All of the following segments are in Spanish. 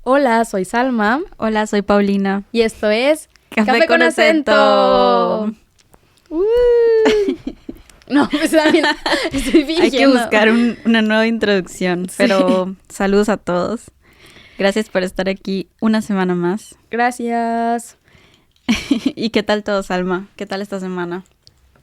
Hola, soy Salma. Hola, soy Paulina. Y esto es Café con acento. No, pues mira, estoy fingiendo. Hay que buscar una nueva introducción, pero saludos a todos. Gracias por estar aquí una semana más. Gracias. ¿Y qué tal todo, Salma? ¿Qué tal esta semana?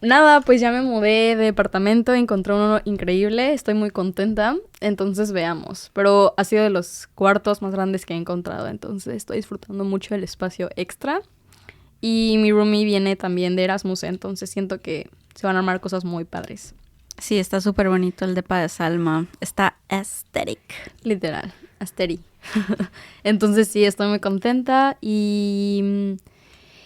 Nada, pues ya me mudé de departamento, encontré uno increíble, estoy muy contenta, entonces veamos. Pero ha sido de los cuartos más grandes que he encontrado, entonces estoy disfrutando mucho del espacio extra. Y mi roomie viene también de Erasmus, entonces siento que se van a armar cosas muy padres. Sí, está súper bonito el depa de Salma. Está aesthetic. Literal, asteri. Entonces sí, estoy muy contenta y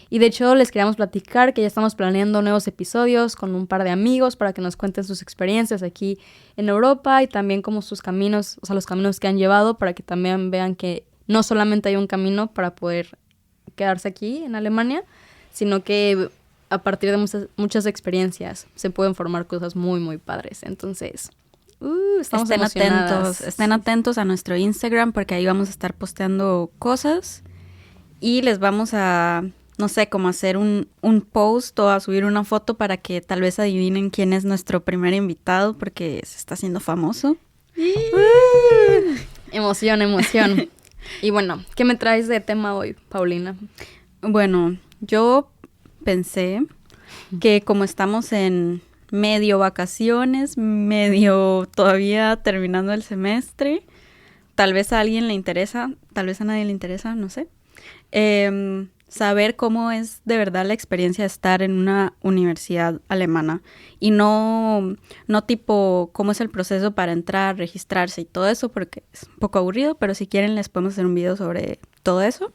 de hecho les queríamos platicar que ya estamos planeando nuevos episodios con un par de amigos para que nos cuenten sus experiencias aquí en Europa y también como sus caminos, o sea, los caminos que han llevado para que también vean que no solamente hay un camino para poder quedarse aquí en Alemania, sino que a partir de muchas experiencias se pueden formar cosas muy, muy padres. Entonces, estamos emocionadas. Estén atentos a nuestro Instagram porque ahí vamos a estar posteando cosas y les vamos a, no sé, como hacer un post o a subir una foto para que tal vez adivinen quién es nuestro primer invitado porque se está haciendo famoso. Emoción, emoción. Y bueno, ¿qué me traes de tema hoy, Paulina? Bueno, yo pensé que como estamos en medio vacaciones, medio todavía terminando el semestre, tal vez a alguien le interesa, tal vez a nadie le interesa, no sé, saber cómo es de verdad la experiencia de estar en una universidad alemana y no tipo cómo es el proceso para entrar, registrarse y todo eso, porque es un poco aburrido, pero si quieren les podemos hacer un video sobre todo eso,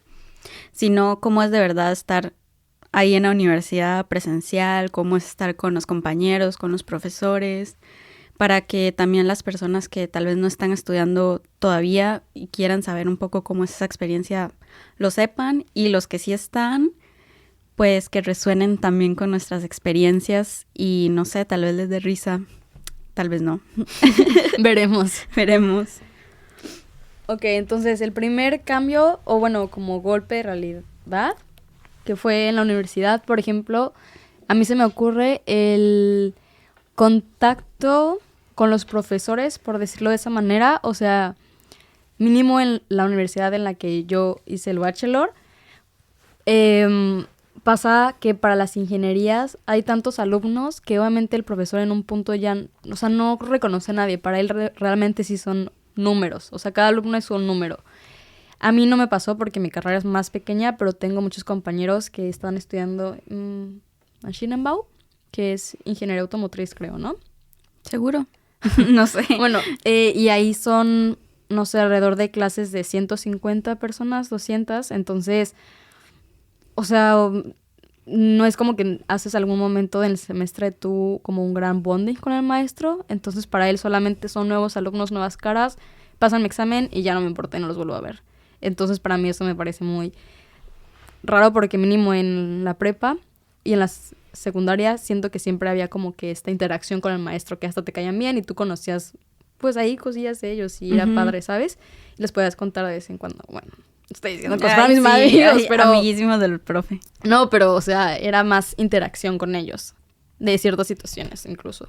sino cómo es de verdad estar ahí en la universidad presencial, cómo es estar con los compañeros, con los profesores, para que también las personas que tal vez no están estudiando todavía y quieran saber un poco cómo es esa experiencia, lo sepan, y los que sí están, pues que resuenen también con nuestras experiencias y no sé, tal vez les dé risa, tal vez no. Veremos. Ok, entonces el primer cambio, o bueno, como golpe de realidad, que fue en la universidad, por ejemplo, a mí se me ocurre el contacto con los profesores, por decirlo de esa manera, o sea, mínimo en la universidad en la que yo hice el bachelor, pasa que para las ingenierías hay tantos alumnos que obviamente el profesor en un punto ya, o sea, no reconoce a nadie, para él realmente sí son números, o sea, cada alumno es un número. A mí no me pasó porque mi carrera es más pequeña, pero tengo muchos compañeros que están estudiando Maschinenbau, que es ingeniería automotriz, creo, ¿no? ¿Seguro? No sé. Bueno, y ahí son, no sé, alrededor de clases de 150 personas, 200, entonces, o sea, no es como que haces algún momento del semestre tú como un gran bonding con el maestro, entonces para él solamente son nuevos alumnos, nuevas caras, pasan mi examen y ya no me importa y no los vuelvo a ver. Entonces para mí eso me parece muy raro porque mínimo en la prepa y en las secundarias siento que siempre había como que esta interacción con el maestro que hasta te caían bien y tú conocías pues ahí cosillas de ellos y era padre, ¿sabes? Y les podías contar de vez en cuando, bueno, estoy diciendo cosas para mis amigos, pero amiguísimos del profe. No, pero o sea, era más interacción con ellos de ciertas situaciones incluso.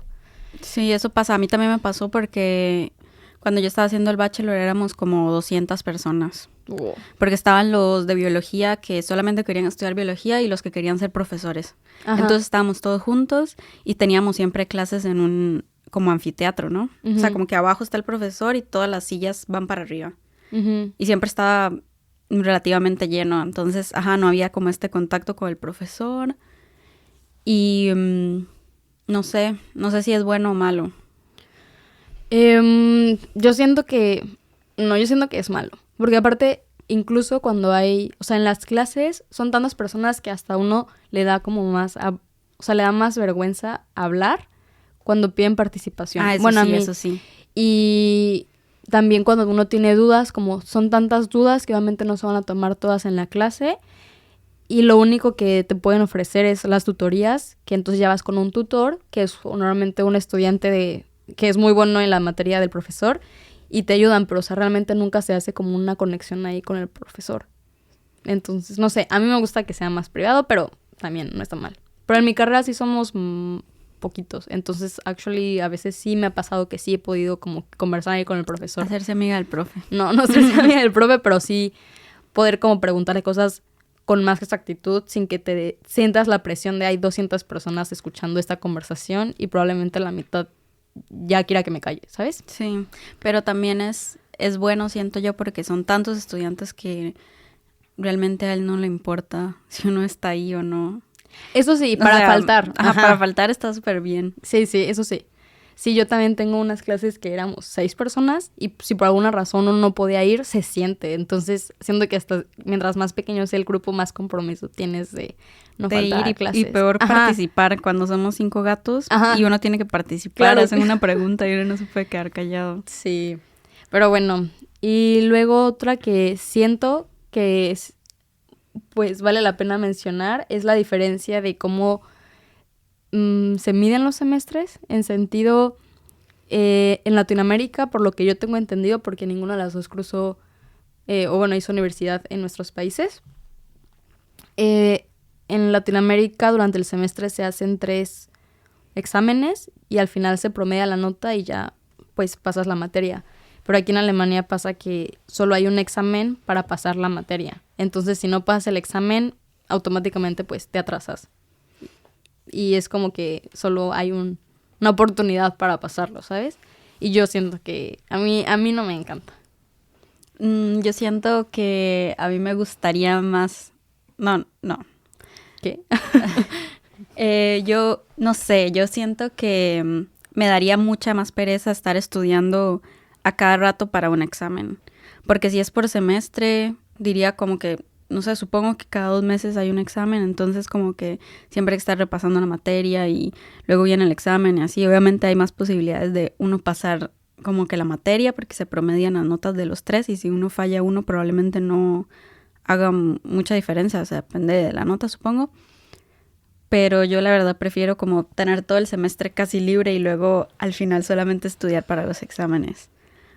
Sí, eso pasa. A mí también me pasó porque cuando yo estaba haciendo el bachelor éramos como 200 personas. Wow. Porque estaban los de biología que solamente querían estudiar biología y los que querían ser profesores. Ajá. Entonces estábamos todos juntos y teníamos siempre clases en un como anfiteatro, ¿no? O sea, como que abajo está el profesor y todas las sillas van para arriba. Y siempre estaba relativamente lleno. Entonces, no había como este contacto con el profesor. Y no sé si es bueno o malo. Yo siento que es malo. Porque aparte, incluso cuando hay, o sea, en las clases son tantas personas que hasta uno le da como más, o sea, le da más vergüenza hablar cuando piden participación. Eso bueno, sí, a mí. eso sí. Y también cuando uno tiene dudas, como son tantas dudas que obviamente no se van a tomar todas en la clase. Y lo único que te pueden ofrecer es las tutorías, que entonces ya vas con un tutor, que es normalmente un estudiante que es muy bueno en la materia del profesor, y te ayudan, pero o sea, realmente nunca se hace como una conexión ahí con el profesor. Entonces, no sé, a mí me gusta que sea más privado, pero también no está mal. Pero en mi carrera sí somos poquitos, entonces, actually, a veces sí me ha pasado que sí he podido como conversar ahí con el profesor. Hacerse amiga del profe. No ser amiga del profe, pero sí poder como preguntarle cosas con más exactitud sin que te sientas la presión de hay 200 personas escuchando esta conversación y probablemente la mitad ya quiera que me calle, ¿sabes? Sí, pero también es bueno, siento yo, porque son tantos estudiantes que realmente a él no le importa si uno está ahí o no. Eso sí, O para sea, faltar. Ajá, para faltar está súper bien. Sí, eso sí. Sí, yo también tengo unas clases que éramos 6 personas y si por alguna razón uno no podía ir, se siente. Entonces, siento que hasta mientras más pequeño sea el grupo, más compromiso tienes de no de faltar ir a clases. Y peor Ajá. participar cuando somos 5 gatos y uno tiene que participar, claro. Hacen una pregunta y uno no se puede quedar callado. Sí, pero bueno. Y luego otra que siento que es, pues vale la pena mencionar es la diferencia de cómo se miden los semestres en sentido en Latinoamérica, por lo que yo tengo entendido, porque ninguna de las dos cruzó o bueno, hizo universidad en nuestros países. En Latinoamérica durante el semestre se hacen 3 exámenes y al final se promedia la nota y ya pues pasas la materia. Pero aquí en Alemania pasa que solo hay un examen para pasar la materia. Entonces, si no pasas el examen, automáticamente pues te atrasas. Y es como que solo hay una oportunidad para pasarlo, ¿sabes? Y yo siento que a mí no me encanta. Yo siento que a mí me gustaría más... No. ¿Qué? Yo no sé, yo siento que me daría mucha más pereza estar estudiando a cada rato para un examen. Porque si es por semestre, diría como que, no sé, supongo que cada 2 meses hay un examen, entonces como que siempre hay que estar repasando la materia y luego viene el examen y así. Obviamente hay más posibilidades de uno pasar como que la materia porque se promedian las notas de los 3 y si uno falla uno probablemente no haga mucha diferencia, o sea, depende de la nota, supongo. Pero yo la verdad prefiero como tener todo el semestre casi libre y luego al final solamente estudiar para los exámenes.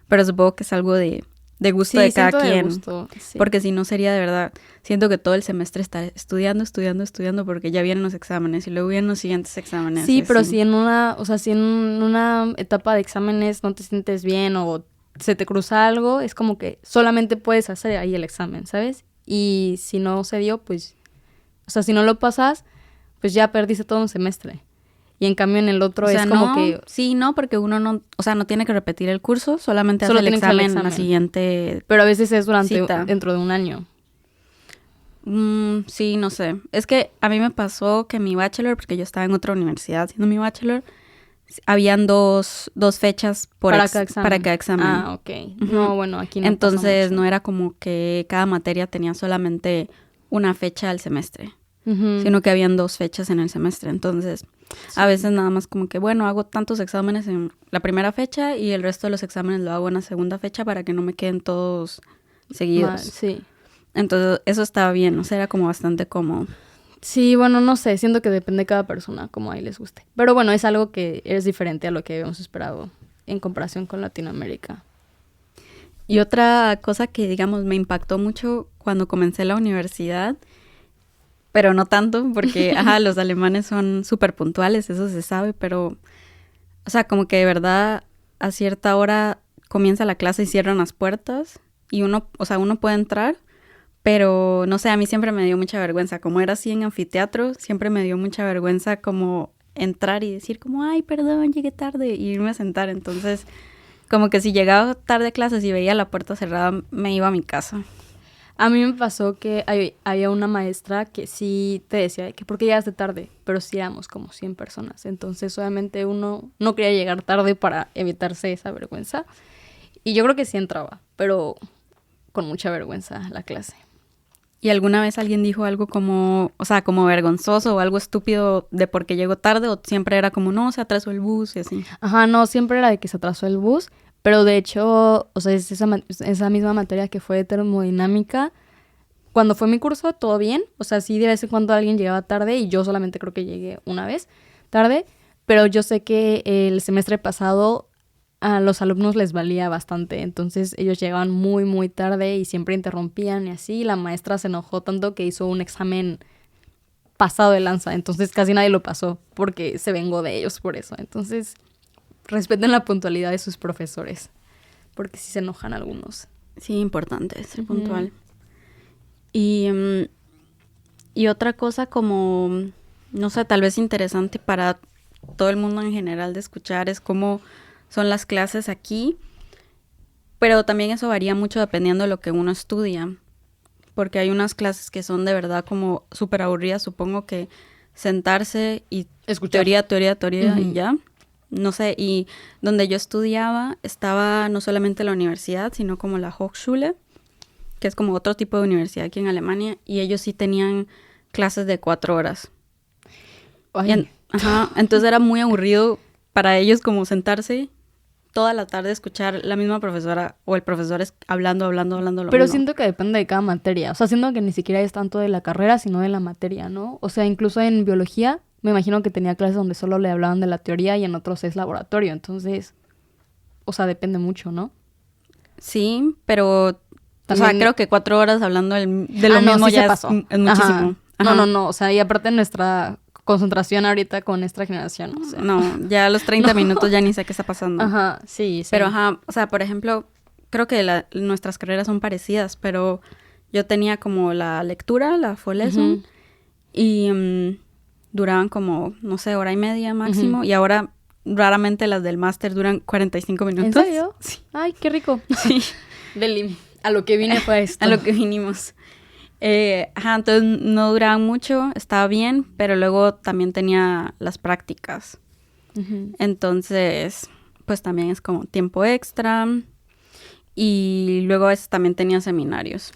Pero supongo que es algo de gusto de cada quien. Gusto, sí. Porque si no sería de verdad, siento que todo el semestre estar estudiando porque ya vienen los exámenes y luego vienen los siguientes exámenes. Sí, pero si en una etapa de exámenes no te sientes bien o se te cruza algo, es como que solamente puedes hacer ahí el examen, ¿sabes? Y si no se dio, pues, o sea, si no lo pasas, pues ya perdiste todo un semestre. Y en cambio en el otro es como que... Sí, no, porque uno no, o sea, no tiene que repetir el curso, solamente hace el examen en la siguiente. Pero a veces es dentro de un año. Sí, no sé. Es que a mí me pasó que mi bachelor, porque yo estaba en otra universidad haciendo mi bachelor, habían dos fechas para cada examen. Ah, ok. Uh-huh. No, bueno, aquí no. Entonces no era como que cada materia tenía solamente una fecha al semestre, sino que habían 2 fechas en el semestre. Entonces, a veces nada más como que, bueno, hago tantos exámenes en la primera fecha y el resto de los exámenes lo hago en la segunda fecha para que no me queden todos seguidos. Sí. Entonces, eso estaba bien, o sea, era como bastante cómodo. Sí, bueno, no sé, siento que depende de cada persona, como ahí les guste. Pero bueno, es algo que es diferente a lo que habíamos esperado en comparación con Latinoamérica. Y otra cosa que, digamos, me impactó mucho cuando comencé la universidad, pero no tanto, porque, los alemanes son súper puntuales, eso se sabe, pero, o sea, como que de verdad a cierta hora comienza la clase y cierran las puertas y uno puede entrar, pero, no sé, a mí siempre me dio mucha vergüenza. Como era así en anfiteatro, siempre me dio mucha vergüenza como entrar y decir como, ay, perdón, llegué tarde, y irme a sentar. Entonces, como que si llegaba tarde a clases y veía la puerta cerrada, me iba a mi casa. A mí me pasó que había una maestra que sí te decía que ¿por qué llegaste tarde? Pero sí éramos como 100 personas. Entonces, obviamente, uno no quería llegar tarde para evitarse esa vergüenza. Y yo creo que sí entraba, pero con mucha vergüenza a la clase. ¿Y alguna vez alguien dijo algo como, o sea, como vergonzoso o algo estúpido de por qué llegó tarde? ¿O siempre era como, no, se atrasó el bus y así? Ajá, no, siempre era de que se atrasó el bus. Pero de hecho, o sea, es esa misma materia que fue de termodinámica. Cuando fue mi curso, todo bien. O sea, sí, de vez en cuando alguien llegaba tarde y yo solamente creo que llegué una vez tarde. Pero yo sé que el semestre pasado a los alumnos les valía bastante. Entonces ellos llegaban muy, muy tarde y siempre interrumpían y así. La maestra se enojó tanto que hizo un examen pasado de lanza. Entonces casi nadie lo pasó porque se vengó de ellos por eso. Entonces respeten la puntualidad de sus profesores porque sí se enojan algunos. Sí, importante ser puntual. Y otra cosa como, no sé, tal vez interesante para todo el mundo en general de escuchar es cómo son las clases aquí, pero también eso varía mucho dependiendo de lo que uno estudia, porque hay unas clases que son de verdad como súper aburridas, supongo que sentarse y escuchar. Teoría y ya. No sé, y donde yo estudiaba estaba no solamente la universidad, sino como la Hochschule, que es como otro tipo de universidad aquí en Alemania, y ellos sí tenían clases de 4 horas. Entonces era muy aburrido para ellos como sentarse toda la tarde, escuchar la misma profesora o el profesor hablando lo Pero mismo. siento que depende de cada materia. O sea, siento que ni siquiera es tanto de la carrera, sino de la materia, ¿no? O sea, incluso en biología, me imagino que tenía clases donde solo le hablaban de la teoría y en otros es laboratorio. Entonces, o sea, depende mucho, ¿no? Sí, pero también, o sea, creo que 4 horas hablando de lo mismo sí ya se pasó. Es muchísimo. Ajá. No. O sea, y aparte nuestra concentración ahorita con esta generación. O sea. No, ya a los 30 minutos ya ni sé qué está pasando. Ajá, sí. Pero o sea, por ejemplo, creo que nuestras carreras son parecidas, pero yo tenía como la lectura, la Vorlesung, y duraban como, no sé, hora y media máximo, y ahora raramente las del máster duran 45 minutos. ¿En serio? Sí. Ay, qué rico. Sí. A lo que vine fue esto. A lo que vinimos. Entonces no duraban mucho, estaba bien, pero luego también tenía las prácticas. Entonces, pues también es como tiempo extra. Y luego a veces también tenía seminarios.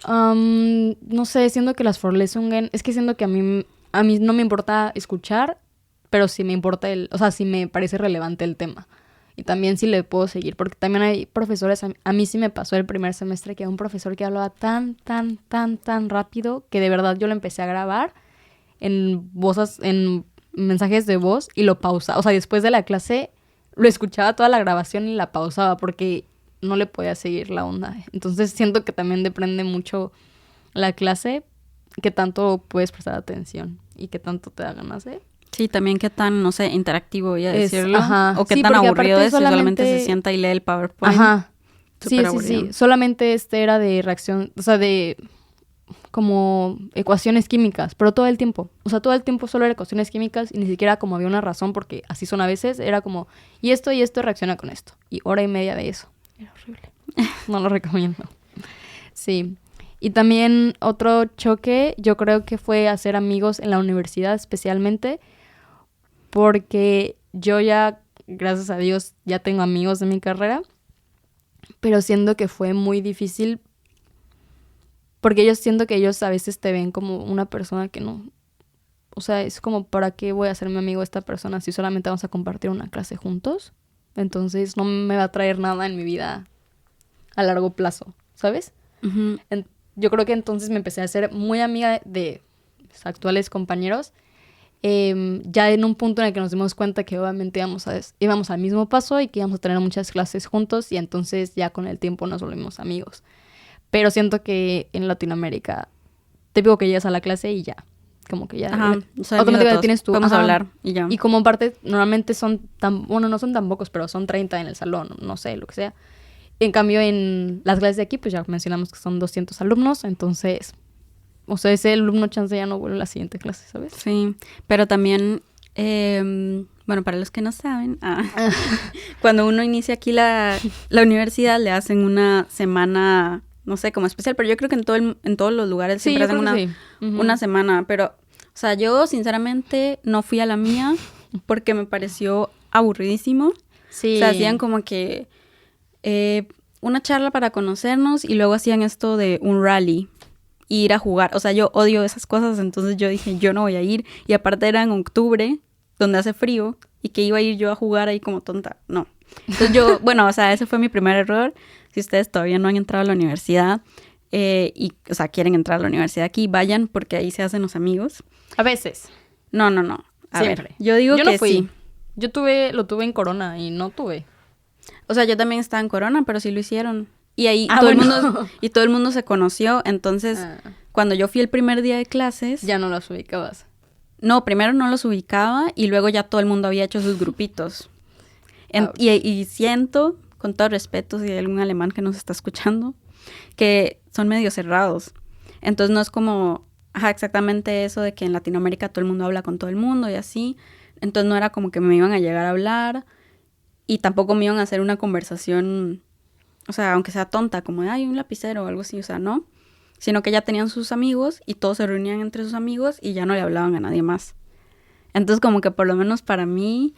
No sé, siento que las Vorlesungen, es que siento que a mí no me importa escuchar, pero sí me importa o sea, sí me parece relevante el tema. Y también sí le puedo seguir, porque también hay profesores, a mí sí me pasó el primer semestre que había un profesor que hablaba tan rápido que de verdad yo lo empecé a grabar en mensajes de voz y lo pausaba. O sea, después de la clase lo escuchaba toda la grabación y la pausaba porque no le podía seguir la onda. Entonces siento que también depende mucho la clase, qué tanto puedes prestar atención y qué tanto te da ganas de... Sí, también qué tan, no sé, interactivo voy a decirlo. O qué sí, tan aburrido es solamente se sienta y lee el PowerPoint. Ajá. Súper Sí. Solamente era de reacción, o sea, de como ecuaciones químicas, pero todo el tiempo. O sea, todo el tiempo solo era ecuaciones químicas y ni siquiera como había una razón, porque así son a veces. Era como, y esto reacciona con esto. Y hora y media de eso. Era horrible. No lo recomiendo. Sí. Y también otro choque, yo creo que fue hacer amigos en la universidad especialmente, porque yo ya, gracias a Dios, ya tengo amigos de mi carrera, pero siento que fue muy difícil porque yo siento que ellos a veces te ven como una persona que no, o sea, es como, ¿para qué voy a hacerme amigo de esta persona si solamente vamos a compartir una clase juntos? Entonces no me va a traer nada en mi vida a largo plazo, ¿sabes? Yo creo que entonces me empecé a ser muy amiga de mis actuales compañeros, ya en un punto en el que nos dimos cuenta que obviamente íbamos al mismo paso y que íbamos a tener muchas clases juntos, y entonces ya con el tiempo nos volvimos amigos. Pero siento que en Latinoamérica te digo que llegas a la clase y ya, como que ya automáticamente tienes tú. Vamos a hablar y ya. Y como parte, normalmente no son tan pocos, pero son 30 en el salón, no sé, lo que sea. En cambio, en las clases de aquí, pues ya mencionamos que son 200 alumnos, entonces, o sea, ese alumno chance ya no vuelve a la siguiente clase, ¿sabes? Sí, pero también, bueno, para los que no saben, cuando uno inicia aquí la universidad, le hacen una semana, no sé, como especial, pero yo creo que en todos los lugares siempre hacen una semana, pero, o sea, yo sinceramente no fui a la mía porque me pareció aburridísimo. Sí. O sea, hacían como que una charla para conocernos y luego hacían esto de un rally, ir a jugar. O sea, yo odio esas cosas, entonces yo dije, yo no voy a ir. Y aparte era en octubre, donde hace frío, y que iba a ir yo a jugar ahí como tonta. No. Entonces yo, bueno, o sea, ese fue mi primer error. Si ustedes todavía no han entrado a la universidad y, o sea, quieren entrar a la universidad aquí, vayan porque ahí se hacen los amigos. A veces. No. A siempre. Ver, yo digo yo que no fui. sí. Yo lo tuve en Corona y no tuve. O sea, yo también estaba en Corona, pero sí lo hicieron. Y ahí todo el mundo se conoció. Entonces, cuando yo fui el primer día de clases... Ya no los ubicabas. No, primero no los ubicaba y luego ya todo el mundo había hecho sus grupitos. Y siento, con todo respeto, si hay algún alemán que nos está escuchando, que son medio cerrados. Entonces no es como, exactamente eso de que en Latinoamérica todo el mundo habla con todo el mundo y así. Entonces no era como que me iban a llegar a hablar y tampoco me iban a hacer una conversación, o sea, aunque sea tonta, como de, un lapicero o algo así, o sea, no. Sino que ya tenían sus amigos y todos se reunían entre sus amigos y ya no le hablaban a nadie más. Entonces como que por lo menos para mí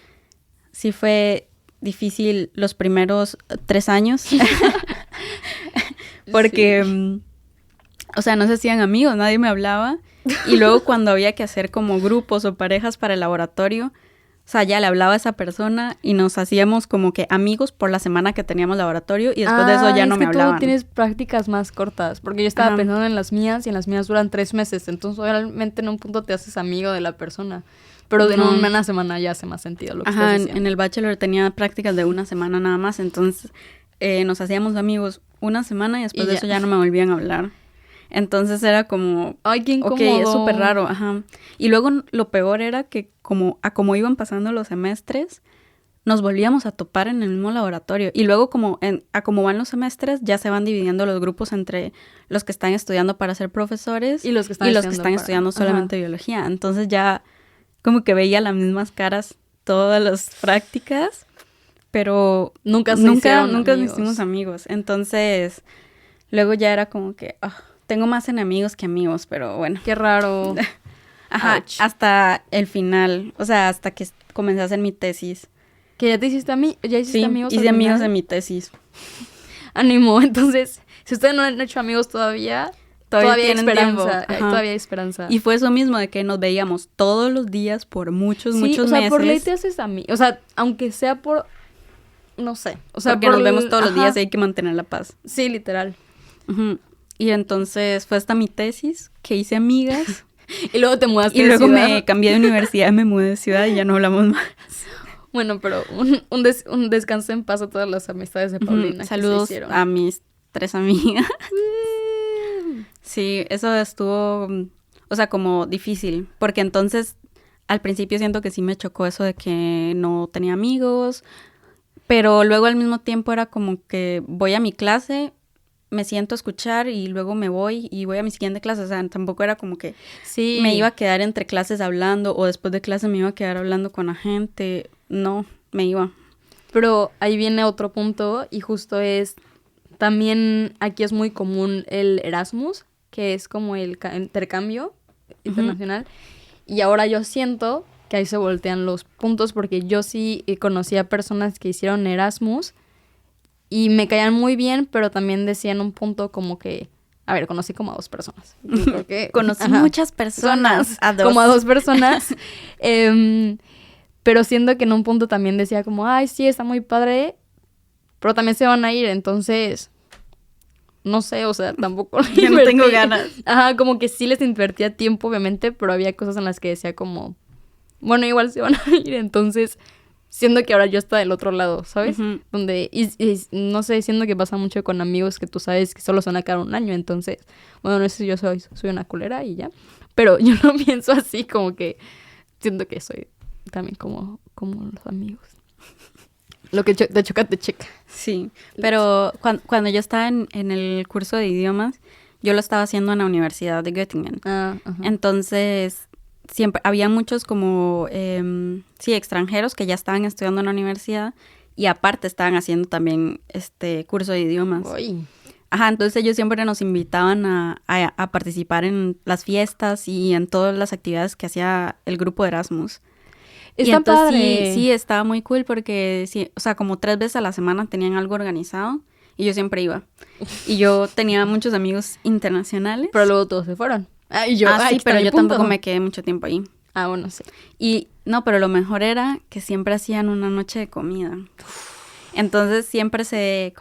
sí fue difícil los primeros 3 años. Porque, sí. O sea, no se hacían amigos, nadie me hablaba. Y luego cuando había que hacer como grupos o parejas para el laboratorio, o sea, ya le hablaba a esa persona y nos hacíamos como que amigos por la semana que teníamos laboratorio y después de eso ya no me hablaban. Tú tienes prácticas más cortas, porque yo estaba pensando en las mías y en las mías duran 3 meses, entonces realmente en un punto te haces amigo de la persona, pero en una semana ya hace más sentido lo que estás diciendo. En el bachelor tenía prácticas de 1 semana nada más, entonces nos hacíamos amigos 1 semana y después de eso ya no me volvían a hablar. Entonces era como... ¡Ay, qué incómodo! Ok, es súper raro, Y luego lo peor era que como iban pasando los semestres, nos volvíamos a topar en el mismo laboratorio. Y luego como van los semestres, ya se van dividiendo los grupos entre los que están estudiando para ser profesores y los que están estudiando solamente biología. Entonces ya como que veía las mismas caras todas las prácticas, pero nunca nos hicimos amigos. Entonces luego ya era como que... tengo más enemigos que amigos, pero bueno. Qué raro. Ouch. Hasta el final. O sea, hasta que comencé a hacer mi tesis. ¿Que ya te hiciste sí, amigos? Sí, hice amigos en mi tesis. Ánimo. Entonces, si ustedes no han hecho amigos todavía hay esperanza. Todavía hay esperanza. Y fue eso mismo, de que nos veíamos todos los días por muchos meses. O sea, por ley te haces amigos. O sea, aunque sea por... No sé. O sea, porque nos vemos todos los días y hay que mantener la paz. Sí, literal. Y entonces fue hasta mi tesis que hice amigas. Y luego te mudaste de ciudad. Y luego me cambié de universidad, me mudé de ciudad y ya no hablamos más. Bueno, pero un descanso en paz a todas las amistades de Paulina. Saludos a mis 3 amigas. Sí, eso estuvo, o sea, como difícil. Porque entonces, al principio siento que sí me chocó eso de que no tenía amigos. Pero luego al mismo tiempo era como que voy a mi clase... me siento a escuchar y luego me voy y voy a mi siguiente clase. O sea, tampoco era como que me iba a quedar entre clases hablando o después de clase me iba a quedar hablando con la gente. No, me iba. Pero ahí viene otro punto y justo es, también aquí es muy común el Erasmus, que es como el intercambio internacional. Y ahora yo siento que ahí se voltean los puntos porque yo sí conocí a personas que hicieron Erasmus y me caían muy bien, pero también decían un punto como que... A ver, conocí como a 2 personas. Conocí muchas personas. Como a 2 personas. Pero siento que en un punto también decía como... Ay, sí, está muy padre. Pero también se van a ir, entonces... No sé, o sea, tampoco... Yo no tengo ganas. Como que sí les invertía tiempo, obviamente. Pero había cosas en las que decía como... Bueno, igual se van a ir, entonces... Siendo que ahora yo estoy del otro lado, ¿sabes? Donde, y no sé, siendo que pasa mucho con amigos que tú sabes que solo se van a quedar 1 año, entonces, bueno, no sé si yo soy una culera y ya, pero yo no pienso así, como que siento que soy también como los amigos. Lo que te choca, te checa. Sí, pero cuando yo estaba en el curso de idiomas, yo lo estaba haciendo en la Universidad de Göttingen. Entonces... siempre había muchos como extranjeros que ya estaban estudiando en la universidad y aparte estaban haciendo también curso de idiomas. Uy. Entonces ellos siempre nos invitaban a participar en las fiestas y en todas las actividades que hacía el grupo de Erasmus. Está padre. Sí, estaba muy cool porque sí, o sea, como 3 veces a la semana tenían algo organizado y yo siempre iba. Y yo tenía muchos amigos internacionales. Pero luego todos se fueron. Sí, pero yo tampoco me quedé mucho tiempo ahí. Bueno, sí. Y no, pero lo mejor era que siempre hacían una noche de comida. Entonces siempre se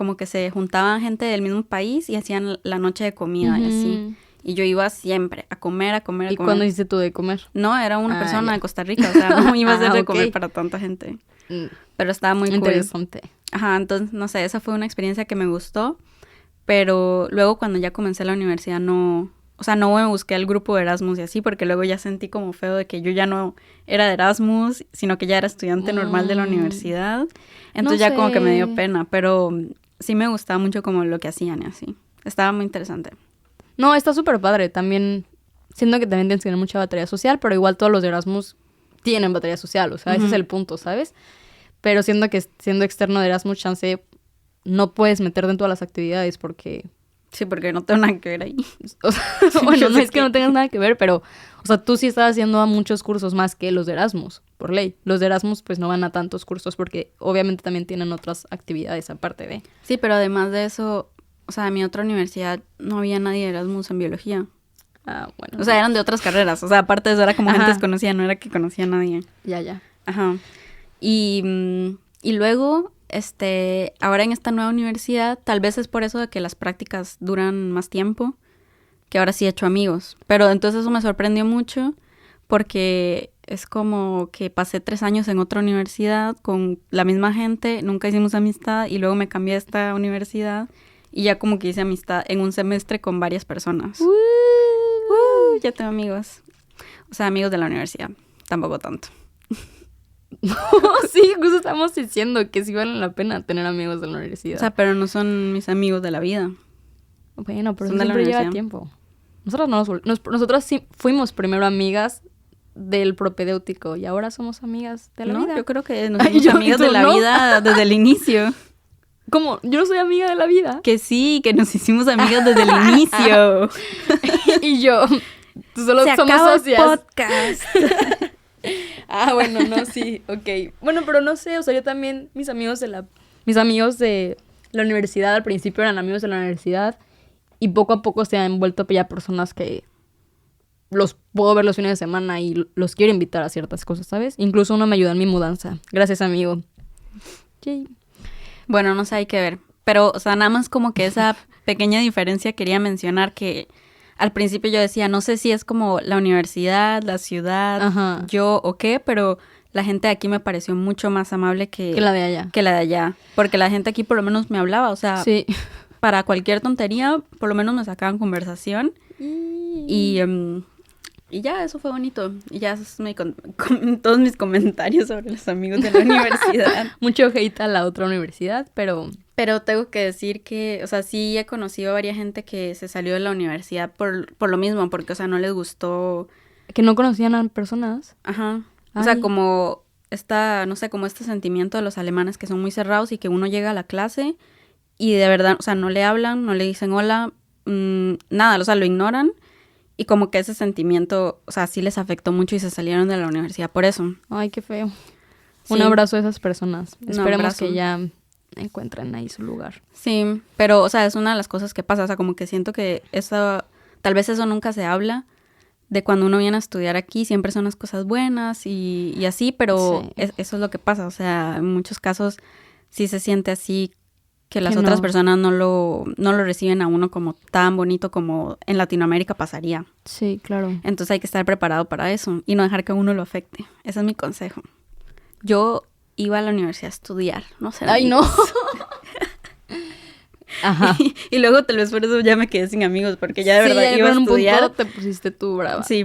juntaban gente del mismo país y hacían la noche de comida y así. Y yo iba siempre a comer. ¿Y cuándo hiciste tú de comer? No, era una persona de Costa Rica, o sea, no iba a ser de comer para tanta gente. Pero estaba muy interesante. Cool. Ajá, entonces, no sé, esa fue una experiencia que me gustó, pero luego cuando ya comencé la universidad no, o sea, no me busqué el grupo de Erasmus y así, porque luego ya sentí como feo de que yo ya no era de Erasmus, sino que ya era estudiante normal de la universidad, entonces No ya como que me dio sé. pena, pero sí me gustaba mucho como lo que hacían y así, estaba muy interesante. No, está súper padre. También siento que también tienes que tener mucha batería social, pero igual todos los de Erasmus tienen batería social, o sea, ese es el punto, ¿sabes? Pero siento que siendo externo de Erasmus, chance, no puedes meterte en todas las actividades porque... Sí, porque no tengo nada que ver ahí. O sea, bueno, no es que no tengas nada que ver, pero, o sea, tú sí estás haciendo a muchos cursos más que los de Erasmus, por ley. Los de Erasmus, pues, no van a tantos cursos porque obviamente también tienen otras actividades aparte de... Sí, pero además de eso, o sea, en mi otra universidad no había nadie de Erasmus en biología. Ah, bueno. O sea, eran de otras carreras. O sea, aparte de eso, era como Ajá. gente desconocida, no era que conocía a nadie. Ya. Ajá. Y luego, ahora en esta nueva universidad, tal vez es por eso de que las prácticas duran más tiempo, que ahora sí he hecho amigos. Pero entonces eso me sorprendió mucho porque es como que pasé 3 años en otra universidad con la misma gente, nunca hicimos amistad y luego me cambié a esta universidad y ya como que hice amistad en un semestre con varias personas. Ya tengo amigos. O sea, amigos de la universidad. Tampoco tanto. Sí, justo estamos diciendo que sí vale la pena tener amigos de la universidad. O sea, pero no son mis amigos de la vida. Bueno, pero son de la siempre lleva universidad. tiempo. Nosotros sí fuimos primero amigas del propedéutico y ahora somos amigas de la No, vida. yo creo que nos Ay, hicimos yo- amigas ¿y tú de la no? vida desde el inicio. ¿Cómo? Yo no soy amiga de la vida. Que sí, que nos hicimos amigas desde el inicio. Y yo, solo Se somos acaba el socias. podcast. Ah, bueno, no, sí, ok. Bueno, pero no sé, o sea, yo también, mis amigos de la universidad al principio eran amigos de la universidad y poco a poco se han vuelto ya personas que los puedo ver los fines de semana y los quiero invitar a ciertas cosas, ¿sabes? Incluso uno me ayudó en mi mudanza. Gracias, amigo. Yay. Bueno, no sé, hay que ver. Pero, o sea, nada más como que esa pequeña diferencia quería mencionar que al principio yo decía, no sé si es como la universidad, la ciudad, Ajá. yo o qué, pero la gente de aquí me pareció mucho más amable Que la de allá. que la de allá. Porque la gente aquí por lo menos me hablaba, o sea, Sí. para cualquier tontería, por lo menos me sacaban conversación. Y ya, eso fue bonito. Y ya esos son todos mis comentarios sobre los amigos de la universidad. Mucho hate a la otra universidad, pero... Pero tengo que decir que, o sea, sí he conocido a varias gente que se salió de la universidad por lo mismo, porque, o sea, no les gustó. Que no conocían a personas. Ajá. O sea, Ay. como no sé, como este sentimiento de los alemanes que son muy cerrados y que uno llega a la clase y de verdad, o sea, no le hablan, no le dicen hola, nada, o sea, lo ignoran. Y como que ese sentimiento, o sea, sí les afectó mucho y se salieron de la universidad por eso. Ay, qué feo. Sí. Un abrazo a esas personas. Un Esperemos abrazo. que ya encuentren ahí su lugar. Sí, pero, o sea, es una de las cosas que pasa, o sea, como que siento que tal vez eso nunca se habla, de cuando uno viene a estudiar aquí, siempre son las cosas buenas y así, pero Sí. eso es lo que pasa, o sea, en muchos casos sí se siente así, que las Que otras no. personas no lo reciben a uno como tan bonito como en Latinoamérica pasaría. Sí, claro. Entonces hay que estar preparado para eso y no dejar que a uno lo afecte. Ese es mi consejo. Yo iba a la universidad a estudiar, no sé. Ay, no. Ajá. Y luego tal vez por eso ya me quedé sin amigos, porque ya de verdad ya iba a en un estudiar. punto te pusiste tú brava. Sí,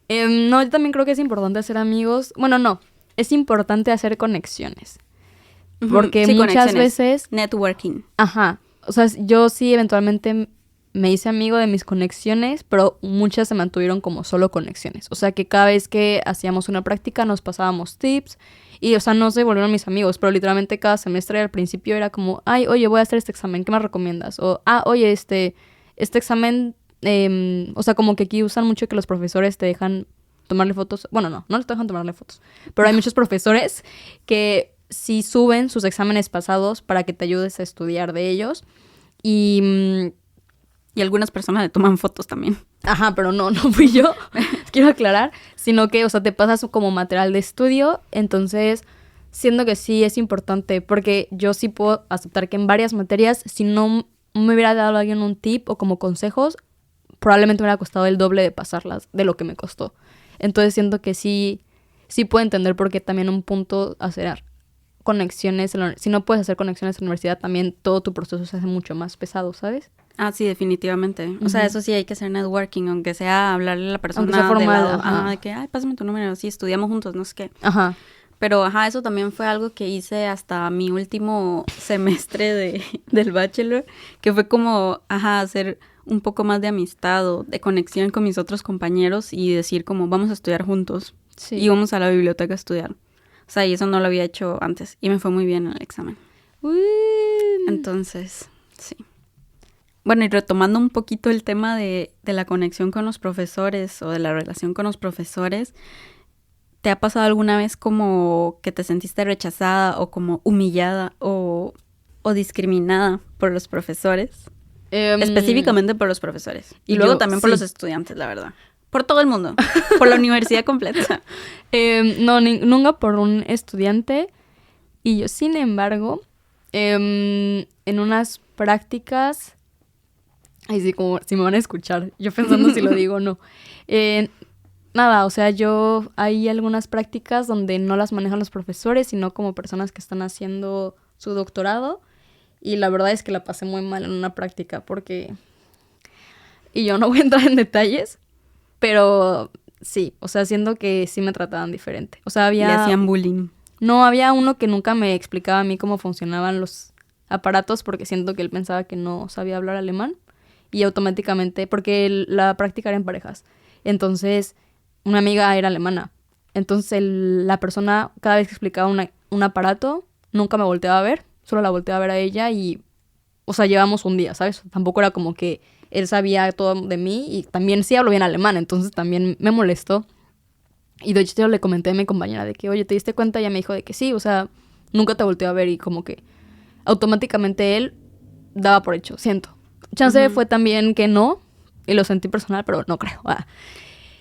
No, yo también creo que es importante hacer amigos. Bueno, no. Es importante hacer conexiones. Porque sí, muchas conexiones. veces... Networking. Ajá. O sea, yo sí eventualmente me hice amigo de mis conexiones, pero muchas se mantuvieron como solo conexiones. O sea, que cada vez que hacíamos una práctica nos pasábamos tips y, o sea, no se volvieron mis amigos, pero literalmente cada semestre al principio era como, ay, oye, voy a hacer este examen, ¿qué me recomiendas? O, oye, este examen, o sea, como que aquí usan mucho que los profesores te dejan tomarle fotos. Bueno, no les dejan tomarle fotos, pero hay muchos profesores que sí suben sus exámenes pasados para que te ayudes a estudiar de ellos. Y algunas personas le toman fotos también. ajá, pero no fui yo, quiero aclarar, sino que, o sea, te pasas como material de estudio, entonces siento que sí es importante, porque yo sí puedo aceptar que en varias materias, si no me hubiera dado alguien un tip o como consejos, probablemente me hubiera costado el doble de pasarlas de lo que me costó. Entonces siento que sí puedo entender por qué también un punto hacer conexiones, si no puedes hacer conexiones en la universidad, también todo tu proceso se hace mucho más pesado, ¿sabes? Ah, sí, definitivamente. O sea, eso sí, hay que hacer networking, aunque sea hablarle a la persona Aunque sea formal, de lado, de que, ay, pásame tu número, sí, estudiamos juntos, no sé qué. Ajá. Pero, eso también fue algo que hice hasta mi último semestre del bachelor, que fue como, hacer un poco más de amistad o de conexión con mis otros compañeros y decir como, vamos a estudiar juntos. Sí. Y vamos a la biblioteca a estudiar. O sea, y eso no lo había hecho antes. Y me fue muy bien en el examen. Entonces, sí. Bueno, y retomando un poquito el tema de la conexión con los profesores o de la relación con los profesores, ¿te ha pasado alguna vez como que te sentiste rechazada o como humillada o discriminada por los profesores? Específicamente por los profesores. Y luego también por los estudiantes, la verdad. Por todo el mundo. Por la universidad completa. No, nunca por un estudiante. Y yo, sin embargo, en unas prácticas... Ay, sí, como si me van a escuchar. Yo pensando si lo digo o no. Nada, o sea, hay algunas prácticas donde no las manejan los profesores, sino como personas que están haciendo su doctorado. Y la verdad es que la pasé muy mal en una práctica porque... Y yo no voy a entrar en detalles, pero sí, o sea, siento que sí me trataban diferente. O sea, había... Le hacían bullying. No, había uno que nunca me explicaba a mí cómo funcionaban los aparatos porque siento que él pensaba que no sabía hablar alemán. Y automáticamente, porque la práctica era en parejas. Entonces, una amiga era alemana. Entonces, la persona, cada vez que explicaba un aparato, nunca me volteaba a ver. Solo la volteaba a ver a ella y... O sea, llevamos un día, ¿sabes? Tampoco era como que él sabía todo de mí y también sí hablo bien alemán. Entonces, también me molestó. Y de hecho, le comenté a mi compañera de que, oye, ¿te diste cuenta? Y ella me dijo de que sí, o sea, nunca te volteó a ver y como que automáticamente él daba por hecho, siento. Chance fue también que no, y lo sentí personal, pero no creo.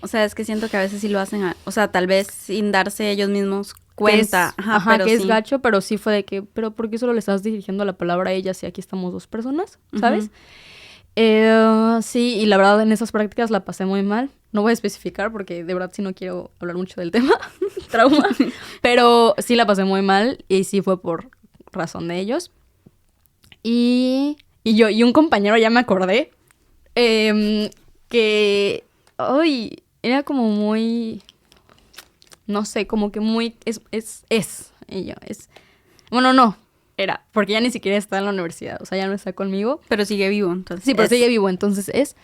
O sea, es que siento que a veces sí lo hacen, o sea, tal vez sin darse ellos mismos cuenta. Pero que sí. Es gacho, pero sí fue de que, pero ¿por qué solo le estás dirigiendo la palabra a ella si aquí estamos dos personas? ¿Sabes? Sí, y la verdad en esas prácticas la pasé muy mal. No voy a especificar porque de verdad sí no quiero hablar mucho del tema, trauma, pero sí la pasé muy mal y sí fue por razón de ellos. Y un compañero, ya me acordé, que, era como muy, no sé, como que muy, bueno, no, era, porque ya ni siquiera está en la universidad, o sea, ya no está conmigo. Pero sigue vivo, entonces. Sí, pero sigue vivo, entonces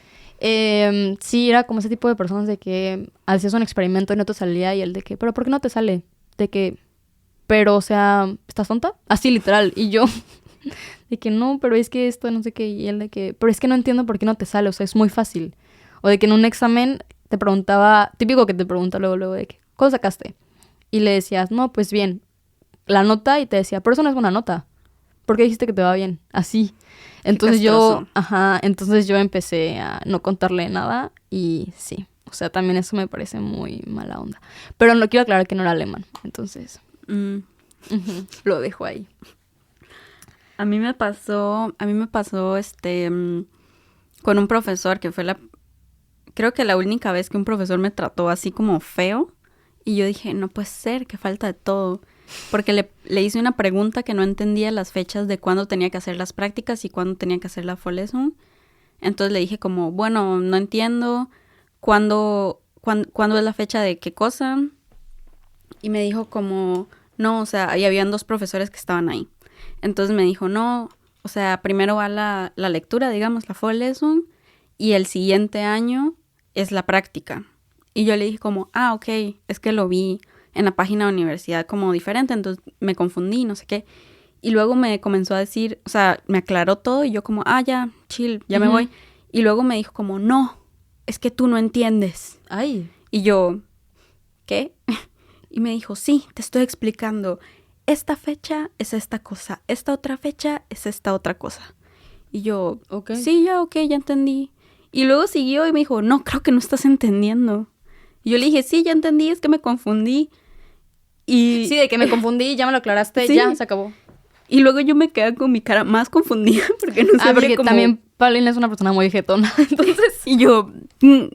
sí, era como ese tipo de personas de que hacías un experimento y no te salía y el de que, pero ¿por qué no te sale? De que, pero, o sea, ¿estás tonta? Así literal, y yo... De que no, pero es que esto, no sé qué, y él de que, pero es que no entiendo por qué no te sale, o sea, es muy fácil. O de que en un examen te preguntaba, típico que te pregunta luego de que, ¿cuál sacaste? Y le decías, no, pues bien, la nota, y te decía, pero eso no es buena nota. ¿Por qué dijiste que te va bien? Así. Entonces entonces yo empecé a no contarle nada y sí, o sea, también eso me parece muy mala onda. Pero no quiero aclarar que no era alemán, entonces lo dejo ahí. A mí me pasó, con un profesor que fue creo que la única vez que un profesor me trató así como feo. Y yo dije, no puede ser, que falta de todo. Porque le hice una pregunta que no entendía las fechas de cuándo tenía que hacer las prácticas y cuándo tenía que hacer la Vorlesung. Entonces le dije como, bueno, no entiendo cuándo es la fecha de qué cosa. Y me dijo como, no, o sea, ahí habían dos profesores que estaban ahí. Entonces me dijo, no, o sea, primero va la lectura, digamos, la Vorlesung, y el siguiente año es la práctica. Y yo le dije como, ok, es que lo vi en la página de la universidad como diferente, entonces me confundí, no sé qué. Y luego me comenzó a decir, o sea, me aclaró todo y yo como, ya, chill, ya me voy. Y luego me dijo como, no, es que tú no entiendes. Ay. Y yo, ¿qué? Y me dijo, sí, te estoy explicando. Esta fecha es esta cosa, esta otra fecha es esta otra cosa. Y yo, sí, ya entendí. Y luego siguió y me dijo, no, creo que no estás entendiendo. Y yo le dije, sí, ya entendí, es que me confundí. Y sí, de que me confundí, ya me lo aclaraste, sí. Ya, se acabó. Y luego yo me quedé con mi cara más confundida porque no sabía porque también Paulina es una persona muy jetona, entonces... Y yo, ¿qué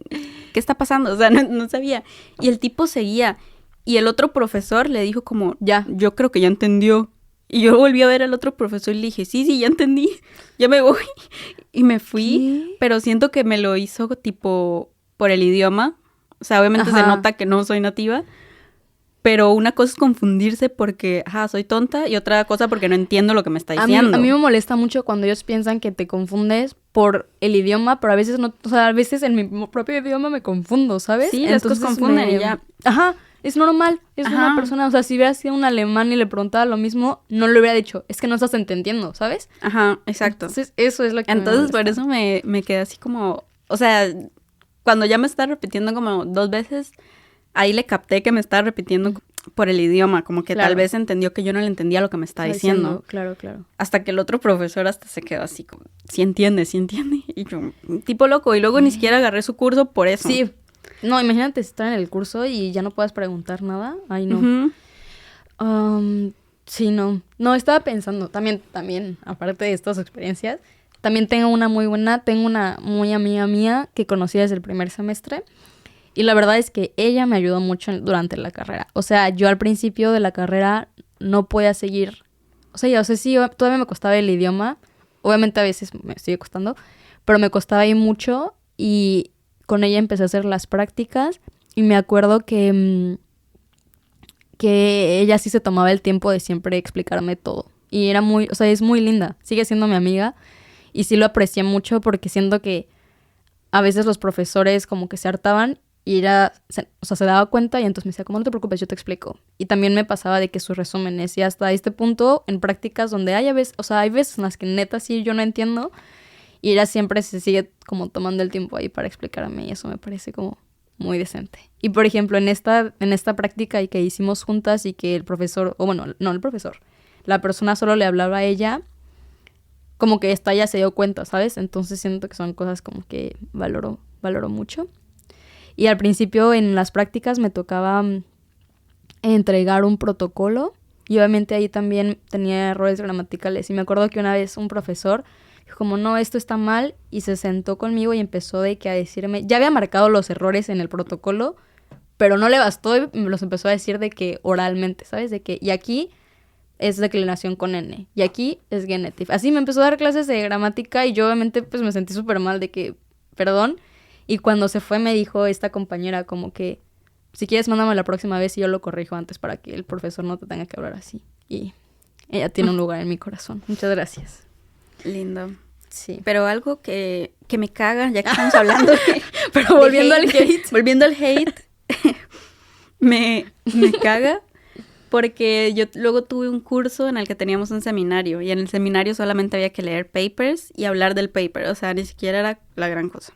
está pasando? O sea, no sabía. Y el tipo seguía... Y el otro profesor le dijo como, Ya. yo creo que ya entendió. Y yo volví a ver al otro profesor y le dije, sí, ya entendí, ya me voy. Y me fui, ¿Qué? pero siento que me lo hizo tipo por el idioma. O sea, obviamente se Ajá. nota que no soy nativa. Pero una cosa es confundirse porque, soy tonta, y otra cosa porque no entiendo lo que me está diciendo. A mí me molesta mucho cuando ellos piensan que te confundes por el idioma, pero a veces no, o sea, a veces en mi propio idioma me confundo, ¿sabes? Sí, las cosas confunden y ya. Ajá, es normal, es Ajá. una persona, o sea, si hubiera sido un alemán y le preguntaba lo mismo, no le hubiera dicho, es que no estás entendiendo, ¿sabes? Ajá, exacto. Entonces, eso es lo que Entonces, me por molesta. eso me quedé así como, o sea, cuando ya me está repitiendo como 2 veces, ahí le capté que me estaba repitiendo por el idioma, como que Claro. tal vez entendió que yo no le entendía lo que me estaba Está diciendo. Claro, claro. Hasta que el otro profesor hasta se quedó así como, sí entiende. Y yo, tipo loco, y luego ni siquiera agarré su curso por eso. Sí, no, imagínate estar en el curso y ya no puedas preguntar nada. Ay, no. Ujú. Sí, no. No, estaba pensando, también, aparte de estas experiencias, también tengo una muy amiga mía que conocí desde el primer semestre. Y la verdad es que ella me ayudó mucho durante la carrera. O sea, yo al principio de la carrera no podía seguir. O sea, sí, todavía me costaba el idioma. Obviamente a veces me sigue costando, pero me costaba ahí mucho y con ella empecé a hacer las prácticas y me acuerdo que ella sí se tomaba el tiempo de siempre explicarme todo. Y era o sea, es muy linda. Sigue siendo mi amiga y sí lo aprecié mucho porque siento que a veces los profesores como que se hartaban y se daba cuenta y entonces me decía, como no te preocupes, yo te explico. Y también me pasaba de que sus resúmenes y hasta este punto en prácticas donde hay veces en las que neta sí yo no entiendo y ella siempre se sigue como tomando el tiempo ahí para explicarme y eso me parece como muy decente. Y por ejemplo, en esta práctica y que hicimos juntas y que el profesor, o bueno, no el profesor, la persona solo le hablaba a ella, como que esta ya se dio cuenta, ¿sabes? Entonces siento que son cosas como que valoro mucho. Y al principio en las prácticas me tocaba entregar un protocolo y obviamente ahí también tenía errores gramaticales. Y me acuerdo que una vez un profesor dijo como, no, esto está mal, y se sentó conmigo y empezó de que a decirme, ya había marcado los errores en el protocolo, pero no le bastó y me los empezó a decir de que oralmente, ¿sabes? De que, y aquí es declinación con N, y aquí es genitive. Así me empezó a dar clases de gramática y yo obviamente pues me sentí súper mal de que, perdón. Y cuando se fue me dijo esta compañera como que, si quieres mándame la próxima vez y yo lo corrijo antes para que el profesor no te tenga que hablar así. Y ella tiene un lugar en mi corazón. Muchas gracias. Lindo. Sí. Pero algo que me caga, ya que estamos hablando Pero volviendo al hate. Volviendo al hate, me caga porque yo luego tuve un curso en el que teníamos un seminario y en el seminario solamente había que leer papers y hablar del paper, o sea, ni siquiera era la gran cosa.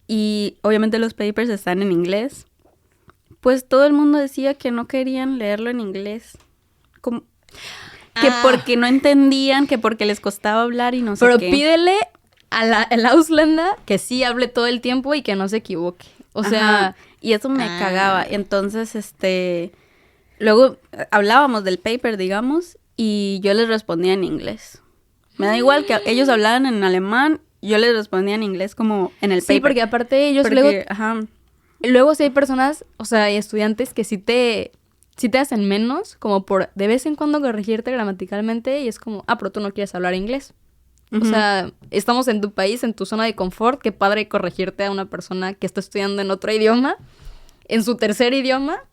Y obviamente los papers están en inglés. Pues todo el mundo decía que no querían leerlo en inglés. Que porque no entendían, que porque les costaba hablar y no sé Pero qué. pídele a la Auslanda que sí hable todo el tiempo y que no se equivoque. O sea... Ajá, y eso me cagaba. Entonces, luego hablábamos del paper, digamos, y yo les respondía en inglés. Me da igual que ellos hablaran en alemán, yo les respondía en inglés como en el paper. Sí, porque aparte ellos Ajá. Luego sí hay personas, o sea, hay estudiantes que sí te hacen menos, como por de vez en cuando corregirte gramaticalmente y es como, pero tú no quieres hablar inglés. Uh-huh. O sea, estamos en tu país, en tu zona de confort, qué padre corregirte a una persona que está estudiando en otro idioma, en su tercer idioma.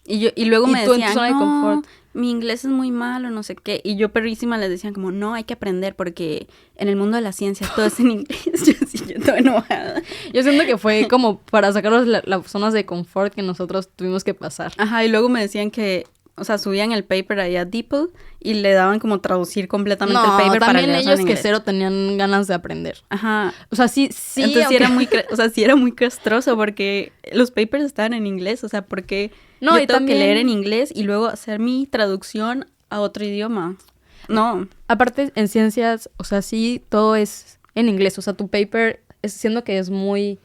Y luego me tú en decían, tu zona de confort. Mi inglés es muy malo, no sé qué. Y yo perrísima les decían como, no, hay que aprender porque en el mundo de la ciencia todo es en inglés. Yo toda enojada. Yo siento que fue como para sacarlos las zonas de confort que nosotros tuvimos que pasar. Ajá, y luego me decían que, o sea, subían el paper ahí a DeepL y le daban como traducir completamente el paper para leerlo en inglés. También ellos que cero tenían ganas de aprender. Ajá. O sea, sí. Entonces sí era muy castroso porque los papers estaban en inglés, o sea, porque no, yo y tengo también... que leer en inglés y luego hacer mi traducción a otro idioma. No. Aparte, en ciencias, o sea, sí, todo es en inglés. O sea, tu paper, siendo que es muy